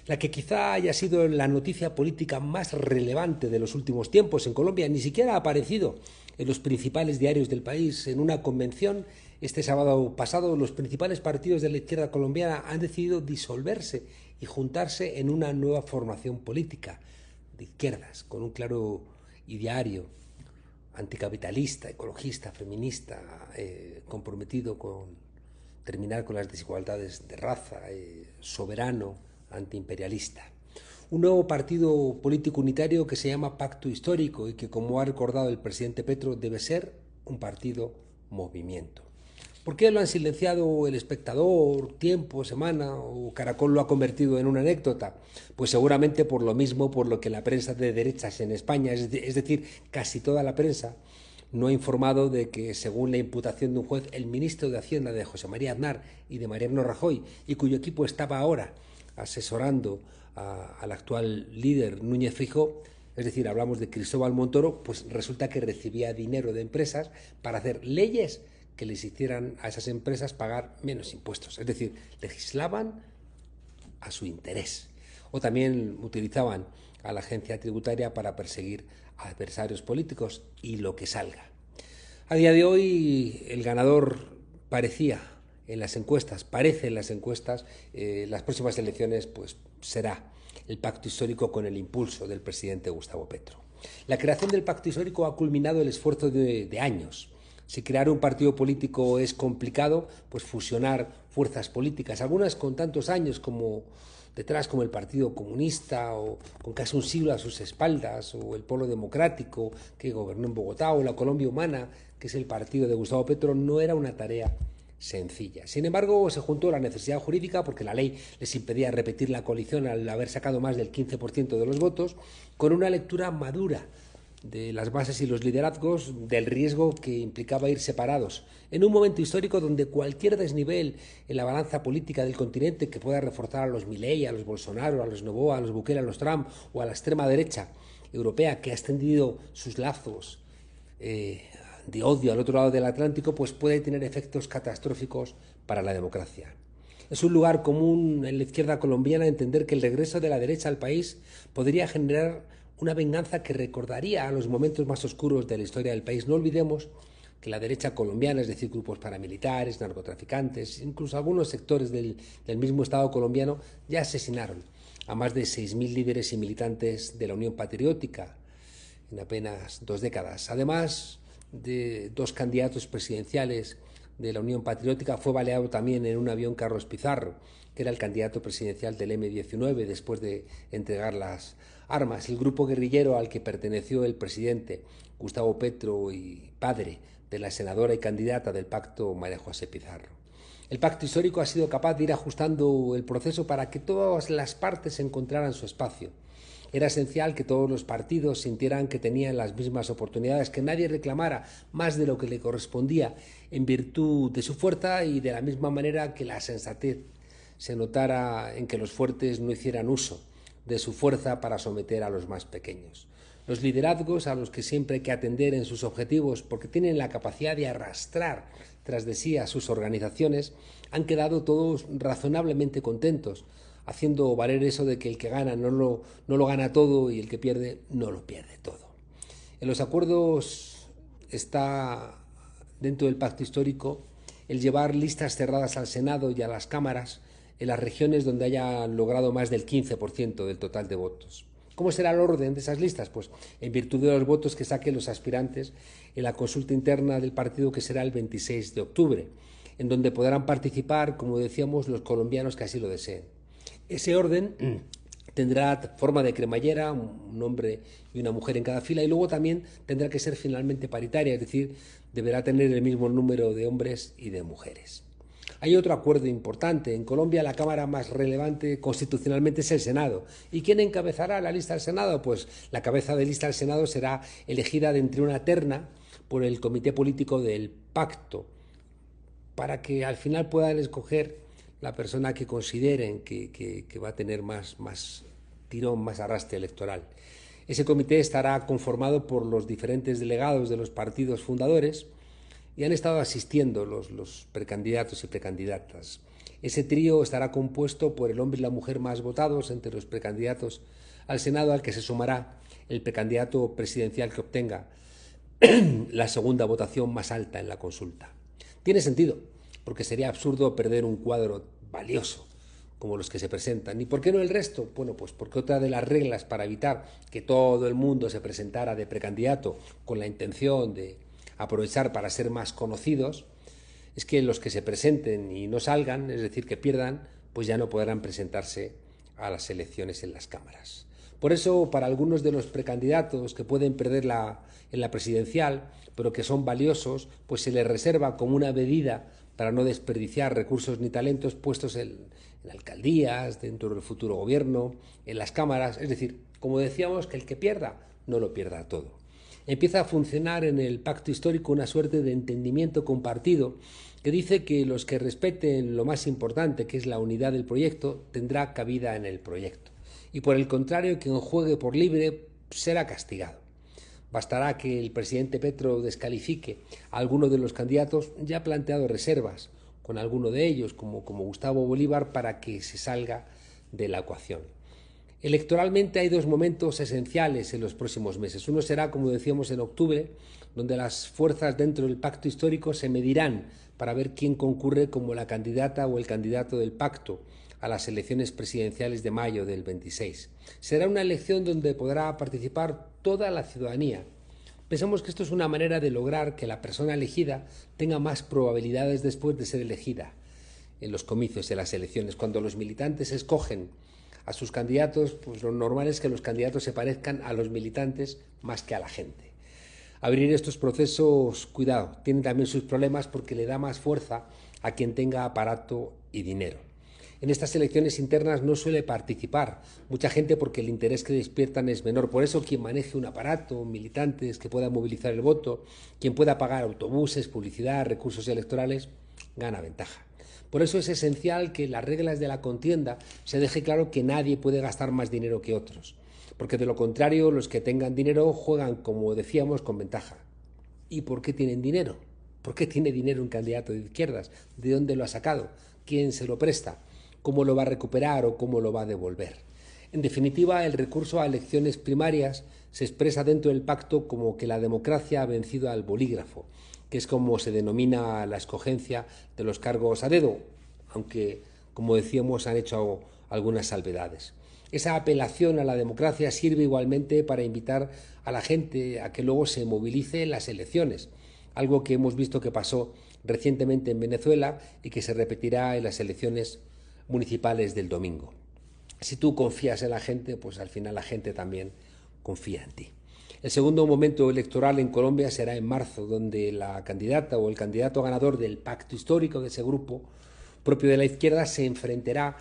la que quizá haya sido la noticia política más relevante de los últimos tiempos en Colombia, ni siquiera ha aparecido en los principales diarios del país. En una convención este sábado pasado, los principales partidos de la izquierda colombiana han decidido disolverse y juntarse en una nueva formación política de izquierdas, con un claro ideario anticapitalista, ecologista, feminista, comprometido con terminar con las desigualdades de raza, soberano, antiimperialista. Un nuevo partido político unitario que se llama Pacto Histórico y que, como ha recordado el presidente Petro, debe ser un partido movimiento. ¿Por qué lo han silenciado El Espectador, Tiempo, Semana o Caracol lo ha convertido en una anécdota? Pues seguramente por lo mismo por lo que la prensa de derechas en España, es decir, casi toda la prensa, no ha informado de que, según la imputación de un juez, el ministro de Hacienda de José María Aznar y de Mariano Rajoy, y cuyo equipo estaba ahora asesorando al actual líder Núñez Feijóo, es decir, hablamos de Cristóbal Montoro, pues resulta que recibía dinero de empresas para hacer leyes que les hicieran a esas empresas pagar menos impuestos. Es decir, legislaban a su interés. O también utilizaban a la agencia tributaria para perseguir a adversarios políticos y lo que salga. A día de hoy el ganador parece en las encuestas, las próximas elecciones pues será el Pacto Histórico con el impulso del presidente Gustavo Petro. La creación del Pacto Histórico ha culminado el esfuerzo de años. Si crear un partido político es complicado, pues fusionar fuerzas políticas, algunas con tantos años como detrás, como el Partido Comunista, o con casi un siglo a sus espaldas, o el Polo Democrático, que gobernó en Bogotá, o la Colombia Humana, que es el partido de Gustavo Petro, no era una tarea sencilla. Sin embargo, se juntó la necesidad jurídica, porque la ley les impedía repetir la coalición al haber sacado más del 15% de los votos, con una lectura madura de las bases y los liderazgos, del riesgo que implicaba ir separados, en un momento histórico donde cualquier desnivel en la balanza política del continente que pueda reforzar a los Milei, a los Bolsonaro, a los Noboa, a los Bukele, a los Trump o a la extrema derecha europea que ha extendido sus lazos de odio al otro lado del Atlántico, pues puede tener efectos catastróficos para la democracia. Es un lugar común en la izquierda colombiana entender que el regreso de la derecha al país podría generar una venganza que recordaría a los momentos más oscuros de la historia del país. No olvidemos que la derecha colombiana, es decir, grupos paramilitares, narcotraficantes, incluso algunos sectores del mismo Estado colombiano, ya asesinaron a más de 6.000 líderes y militantes de la Unión Patriótica en apenas 2 décadas. Además de 2 candidatos presidenciales de la Unión Patriótica, fue baleado también en un avión Carlos Pizarro, que era el candidato presidencial del M-19 después de entregar las armas. El grupo guerrillero al que perteneció el presidente Gustavo Petro y padre de la senadora y candidata del pacto María José Pizarro. El pacto histórico ha sido capaz de ir ajustando el proceso para que todas las partes encontraran su espacio. Era esencial que todos los partidos sintieran que tenían las mismas oportunidades, que nadie reclamara más de lo que le correspondía en virtud de su fuerza, y de la misma manera que la sensatez se notara en que los fuertes no hicieran uso de su fuerza para someter a los más pequeños. Los liderazgos, a los que siempre hay que atender en sus objetivos porque tienen la capacidad de arrastrar tras de sí a sus organizaciones, han quedado todos razonablemente contentos, haciendo valer eso de que el que gana no lo gana todo y el que pierde no lo pierde todo. En los acuerdos está, dentro del pacto histórico, el llevar listas cerradas al Senado y a las cámaras en las regiones donde hayan logrado más del 15% del total de votos. ¿Cómo será el orden de esas listas? Pues en virtud de los votos que saquen los aspirantes en la consulta interna del partido, que será el 26 de octubre, en donde podrán participar, como decíamos, los colombianos que así lo deseen. Ese orden tendrá forma de cremallera, un hombre y una mujer en cada fila, y luego también tendrá que ser finalmente paritaria, es decir, deberá tener el mismo número de hombres y de mujeres. Hay otro acuerdo importante. En Colombia la Cámara más relevante constitucionalmente es el Senado. ¿Y quién encabezará la lista del Senado? Pues la cabeza de lista del Senado será elegida de entre una terna por el comité político del pacto, para que al final puedan escoger la persona que consideren que va a tener más tirón, más arrastre electoral. Ese comité estará conformado por los diferentes delegados de los partidos fundadores, y han estado asistiendo los precandidatos y precandidatas. Ese trío estará compuesto por el hombre y la mujer más votados entre los precandidatos al Senado, al que se sumará el precandidato presidencial que obtenga la segunda votación más alta en la consulta. Tiene sentido, porque sería absurdo perder un cuadro valioso como los que se presentan. ¿Y por qué no el resto? Bueno, pues porque otra de las reglas para evitar que todo el mundo se presentara de precandidato con la intención de aprovechar para ser más conocidos, es que los que se presenten y no salgan, es decir, que pierdan, pues ya no podrán presentarse a las elecciones en las cámaras. Por eso, para algunos de los precandidatos que pueden perder en la presidencial, pero que son valiosos, pues se les reserva como una medida para no desperdiciar recursos ni talentos puestos en alcaldías, dentro del futuro gobierno, en las cámaras. Es decir, como decíamos, que el que pierda no lo pierda todo. Empieza a funcionar en el pacto histórico una suerte de entendimiento compartido que dice que los que respeten lo más importante, que es la unidad del proyecto, tendrá cabida en el proyecto. Y por el contrario, quien juegue por libre será castigado. Bastará que el presidente Petro descalifique a alguno de los candidatos ya planteado reservas con alguno de ellos, como Gustavo Bolívar, para que se salga de la ecuación. Electoralmente hay dos momentos esenciales en los próximos meses. Uno será, como decíamos, en octubre, donde las fuerzas dentro del pacto histórico se medirán para ver quién concurre como la candidata o el candidato del pacto a las elecciones presidenciales de mayo del 26. Será una elección donde podrá participar toda la ciudadanía. Pensamos que esto es una manera de lograr que la persona elegida tenga más probabilidades después de ser elegida en los comicios, en las elecciones. Cuando los militantes escogen a sus candidatos, pues lo normal es que los candidatos se parezcan a los militantes más que a la gente. Abrir estos procesos, cuidado, tiene también sus problemas porque le da más fuerza a quien tenga aparato y dinero. En estas elecciones internas no suele participar mucha gente porque el interés que despiertan es menor. Por eso quien maneje un aparato, militantes que pueda movilizar el voto, quien pueda pagar autobuses, publicidad, recursos electorales, gana ventaja. Por eso es esencial que en las reglas de la contienda se deje claro que nadie puede gastar más dinero que otros, porque de lo contrario los que tengan dinero juegan, como decíamos, con ventaja. ¿Y por qué tienen dinero? ¿Por qué tiene dinero un candidato de izquierdas? ¿De dónde lo ha sacado? ¿Quién se lo presta? ¿Cómo lo va a recuperar o cómo lo va a devolver? En definitiva, el recurso a elecciones primarias se expresa dentro del pacto como que la democracia ha vencido al bolígrafo, que es como se denomina la escogencia de los cargos a dedo, aunque, como decíamos, han hecho algunas salvedades. Esa apelación a la democracia sirve igualmente para invitar a la gente a que luego se movilice en las elecciones, algo que hemos visto que pasó recientemente en Venezuela y que se repetirá en las elecciones municipales del domingo. Si tú confías en la gente, pues al final la gente también confía en ti. El segundo momento electoral en Colombia será en marzo, donde la candidata o el candidato ganador del pacto histórico de ese grupo propio de la izquierda se enfrentará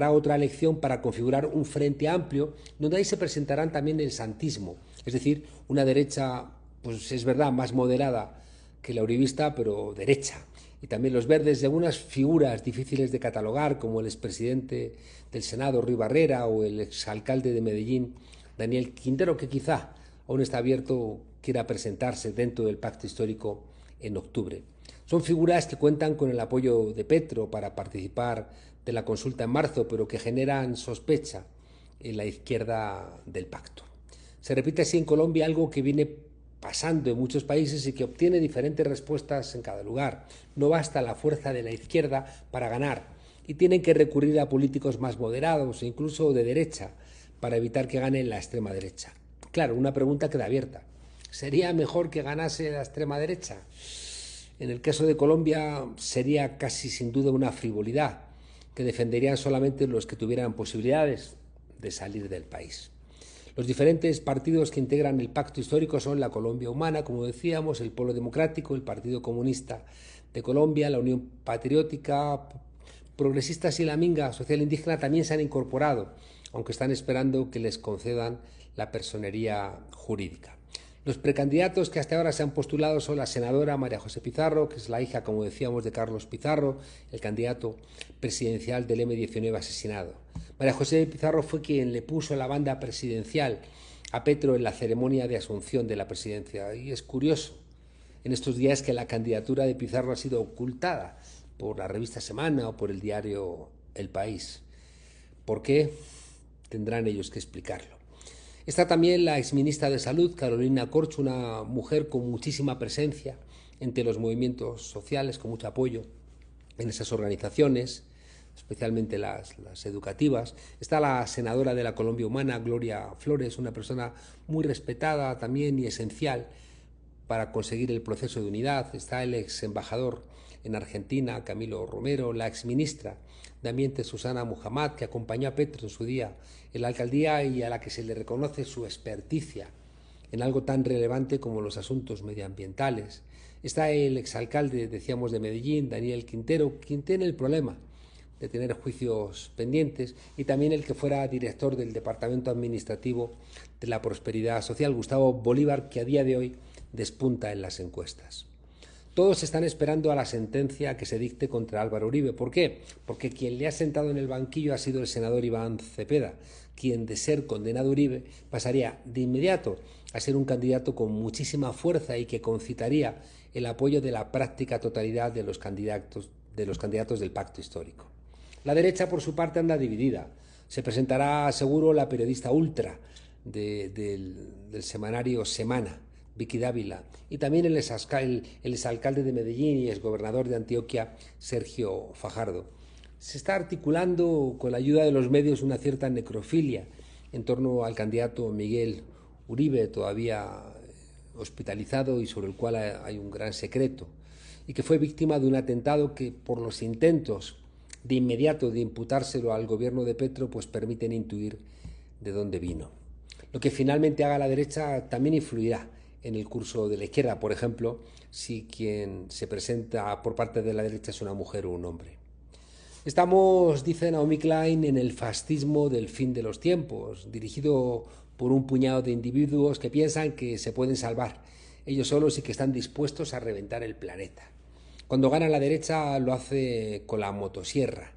a otra elección para configurar un frente amplio, donde ahí se presentarán también el santismo, es decir, una derecha, pues es verdad, más moderada que la uribista, pero derecha. Y también los verdes y algunas figuras difíciles de catalogar, como el expresidente del Senado, Ruy Barrera, o el exalcalde de Medellín, Daniel Quintero, que quizá aún está abierto, quiera presentarse dentro del pacto histórico en octubre. Son figuras que cuentan con el apoyo de Petro para participar de la consulta en marzo, pero que generan sospecha en la izquierda del pacto. Se repite así en Colombia algo que viene pasando en muchos países y que obtiene diferentes respuestas en cada lugar. No basta la fuerza de la izquierda para ganar y tienen que recurrir a políticos más moderados e incluso de derecha para evitar que gane la extrema derecha. Claro, una pregunta queda abierta. ¿Sería mejor que ganase la extrema derecha? En el caso de Colombia sería casi sin duda una frivolidad que defenderían solamente los que tuvieran posibilidades de salir del país. Los diferentes partidos que integran el pacto histórico son la Colombia Humana, como decíamos, el Polo Democrático, el Partido Comunista de Colombia, la Unión Patriótica, Progresistas y la Minga Social Indígena también se han incorporado, aunque están esperando que les concedan la personería jurídica. Los precandidatos que hasta ahora se han postulado son la senadora María José Pizarro, que es la hija, como decíamos, de Carlos Pizarro, el candidato presidencial del M-19 asesinado. María José Pizarro fue quien le puso la banda presidencial a Petro en la ceremonia de asunción de la presidencia. Y es curioso en estos días que la candidatura de Pizarro ha sido ocultada por la revista Semana o por el diario El País. ¿Por qué? Tendrán ellos que explicarlo. Está también la exministra de Salud, Carolina Corcho, una mujer con muchísima presencia entre los movimientos sociales, con mucho apoyo en esas organizaciones, especialmente las educativas. Está la senadora de la Colombia Humana, Gloria Flores, una persona muy respetada también y esencial para conseguir el proceso de unidad. Está el ex embajador en Argentina, Camilo Romero, la exministra de Ambiente, Susana Muhammad, que acompañó a Petro en su día en la alcaldía y a la que se le reconoce su experticia en algo tan relevante como los asuntos medioambientales. Está el exalcalde, decíamos, de Medellín, Daniel Quintero, quien tiene el problema de tener juicios pendientes, y también el que fuera director del Departamento Administrativo de la Prosperidad Social, Gustavo Bolívar, que a día de hoy despunta en las encuestas. Todos están esperando a la sentencia que se dicte contra Álvaro Uribe. ¿Por qué? Porque quien le ha sentado en el banquillo ha sido el senador Iván Cepeda, quien, de ser condenado Uribe, pasaría de inmediato a ser un candidato con muchísima fuerza y que concitaría el apoyo de la práctica totalidad de los candidatos del pacto histórico. La derecha, por su parte, anda dividida. Se presentará seguro la periodista ultra del semanario Semana, Vicky Dávila, y también el exalcalde de Medellín y exgobernador de Antioquia, Sergio Fajardo. Se está articulando con la ayuda de los medios una cierta necrofilia en torno al candidato Miguel Uribe, todavía hospitalizado y sobre el cual hay un gran secreto, y que fue víctima de un atentado que, por los intentos de inmediato de imputárselo al gobierno de Petro, pues permiten intuir de dónde vino. Lo que finalmente haga la derecha también influirá en el curso de la izquierda, por ejemplo, si quien se presenta por parte de la derecha es una mujer o un hombre. Estamos, dice Naomi Klein, en el fascismo del fin de los tiempos, dirigido por un puñado de individuos que piensan que se pueden salvar ellos solos y que están dispuestos a reventar el planeta. Cuando gana la derecha lo hace con la motosierra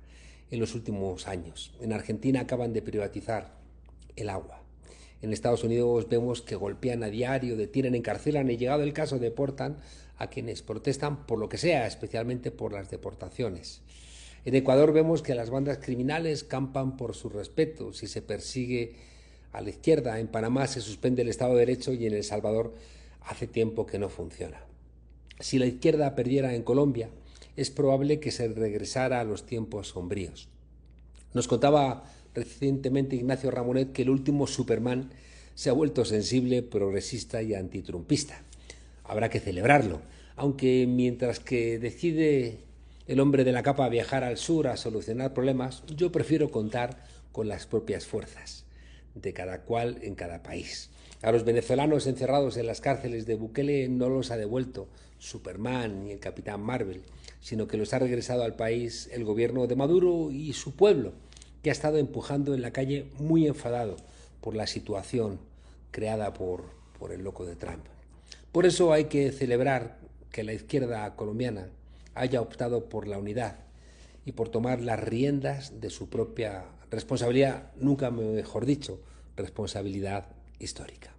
en los últimos años. En Argentina acaban de privatizar el agua. En Estados Unidos vemos que golpean a diario, detienen, encarcelan y, llegado el caso, deportan a quienes protestan por lo que sea, especialmente por las deportaciones. En Ecuador vemos que las bandas criminales campan por su respeto si se persigue a la izquierda. En Panamá se suspende el Estado de Derecho y en El Salvador hace tiempo que no funciona. Si la izquierda perdiera en Colombia, es probable que se regresara a los tiempos sombríos. Nos contaba recientemente Ignacio Ramonet que el último Superman se ha vuelto sensible, progresista y antitrumpista. Habrá que celebrarlo, aunque mientras que decide el hombre de la capa viajar al sur a solucionar problemas, yo prefiero contar con las propias fuerzas de cada cual en cada país. A los venezolanos encerrados en las cárceles de Bukele no los ha devuelto Superman ni el Capitán Marvel, sino que los ha regresado al país el gobierno de Maduro y su pueblo, que ha estado empujando en la calle muy enfadado por la situación creada por el loco de Trump. Por eso hay que celebrar que la izquierda colombiana haya optado por la unidad y por tomar las riendas de su propia responsabilidad, nunca mejor dicho, responsabilidad histórica.